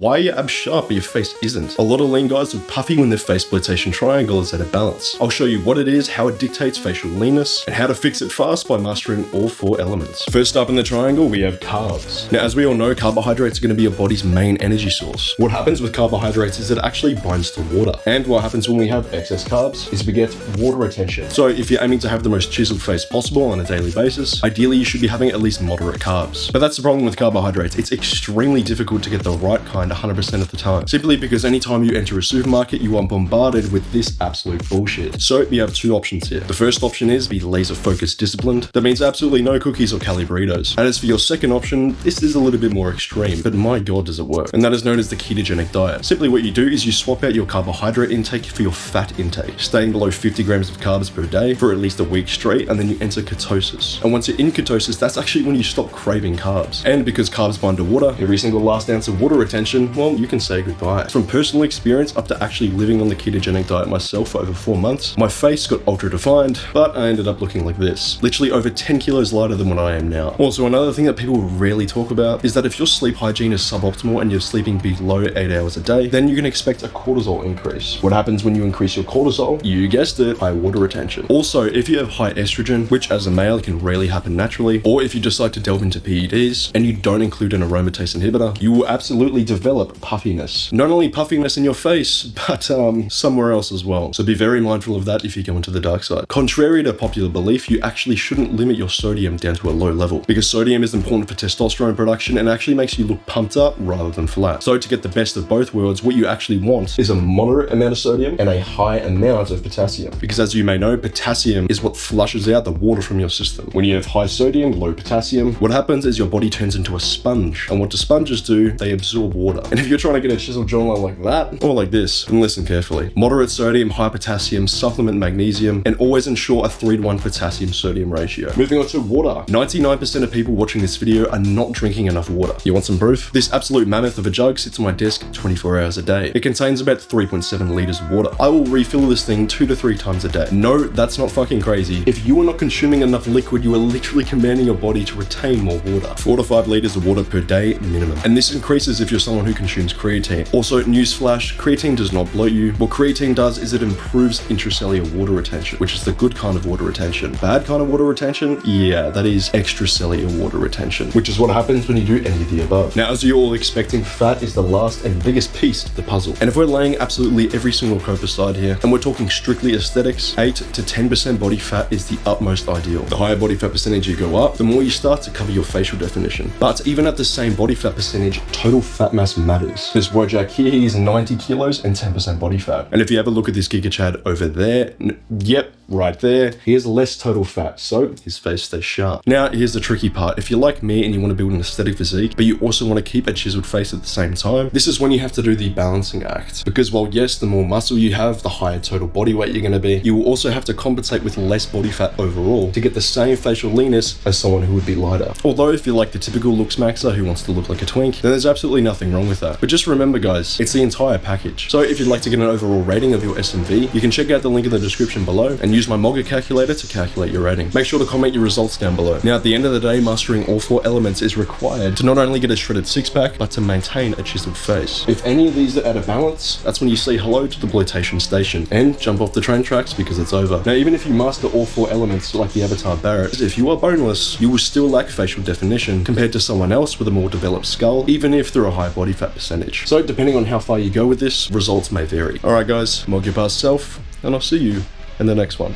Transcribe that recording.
Why are your abs sharp but your face isn't? A lot of lean guys look puffy when their face flotation triangle is out of balance. I'll show you what it is, how it dictates facial leanness, and how to fix it fast by mastering all 4 elements. First up in the triangle, we have carbs. Now, as we all know, carbohydrates are going to be your body's main energy source. What happens with carbohydrates is it actually binds to water. And what happens when we have excess carbs is we get water retention. So if you're aiming to have the most chiseled face possible on a daily basis, ideally you should be having at least moderate carbs. But that's the problem with carbohydrates. It's extremely difficult to get the right kind 100% of the time. Simply because anytime you enter a supermarket, you are bombarded with this absolute bullshit. So we have 2 options here. The first option is be laser focused disciplined. That means absolutely no cookies or calorie burritos. And as for your second option, this is a little bit more extreme, but my god does it work. And that is known as the ketogenic diet. Simply what you do is you swap out your carbohydrate intake for your fat intake, staying below 50 grams of carbs per day for at least a week straight, and then you enter ketosis. And once you're in ketosis, that's actually when you stop craving carbs. And because carbs bind to water, every single last ounce of water retention, well, you can say goodbye. From personal experience up to actually living on the ketogenic diet myself for over 4 months, my face got ultra defined, but I ended up looking like this. Literally over 10 kilos lighter than what I am now. Also, another thing that people rarely talk about is that if your sleep hygiene is suboptimal and you're sleeping below 8 hours a day, then you can expect a cortisol increase. What happens when you increase your cortisol? You guessed it, high water retention. Also, if you have high estrogen, which as a male can rarely happen naturally, or if you decide to delve into PEDs and you don't include an aromatase inhibitor, you will absolutely develop puffiness. Not only puffiness in your face, but somewhere else as well. So be very mindful of that if you go into the dark side. Contrary to popular belief, you actually shouldn't limit your sodium down to a low level, because sodium is important for testosterone production and actually makes you look pumped up rather than flat. So to get the best of both worlds, what you actually want is a moderate amount of sodium and a high amount of potassium. Because as you may know, potassium is what flushes out the water from your system. When you have high sodium, low potassium, what happens is your body turns into a sponge. And what do sponges do? They absorb water. And if you're trying to get a chiseled jawline like that, or like this, then listen carefully. Moderate sodium, high potassium, supplement magnesium, and always ensure a 3:1 potassium sodium ratio. Moving on to water. 99% of people watching this video are not drinking enough water. You want some proof? This absolute mammoth of a jug sits on my desk 24 hours a day. It contains about 3.7 liters of water. I will refill this thing 2 to 3 times a day. No, that's not fucking crazy. If you are not consuming enough liquid, you are literally commanding your body to retain more water. 4 to 5 liters of water per day minimum. And this increases if you're someone who consumes creatine. Also, newsflash, creatine does not bloat you. What creatine does is it improves intracellular water retention, which is the good kind of water retention. Bad kind of water retention? Yeah, that is extracellular water retention, which is what happens when you do any of the above. Now, as you're all expecting, fat is the last and biggest piece of the puzzle. And if we're laying absolutely every single cope aside here, and we're talking strictly aesthetics, 8 to 10% body fat is the utmost ideal. The higher body fat percentage you go up, the more you start to cover your facial definition. But even at the same body fat percentage, total fat mass matters. This Wojak here, he's 90 kilos and 10% body fat. And if you ever look at this Giga Chad over there, yep, right there, he has less total fat, so his face stays sharp. Now, here's the tricky part. If you're like me and you want to build an aesthetic physique, but you also want to keep a chiseled face at the same time, this is when you have to do the balancing act. Because while yes, the more muscle you have, the higher total body weight you're going to be, you will also have to compensate with less body fat overall to get the same facial leanness as someone who would be lighter. Although if you're like the typical looks maxer who wants to look like a twink, then there's absolutely nothing wrong with that. But just remember guys, it's the entire package. So if you'd like to get an overall rating of your SMV, you can check out the link in the description below and use my Mogger calculator to calculate your rating. Make sure to comment your results down below. Now at the end of the day, mastering all 4 elements is required to not only get a shredded six-pack, but to maintain a chiseled face. If any of these are out of balance, that's when you say hello to the bloatation station and jump off the train tracks because it's over. Now even if you master all 4 elements like the Avatar Barrett, if you are boneless, you will still lack facial definition compared to someone else with a more developed skull, even if they're a high body fat percentage. So depending on how far you go with this, results may vary. Alright guys, mog your past self, and I'll see you in the next one.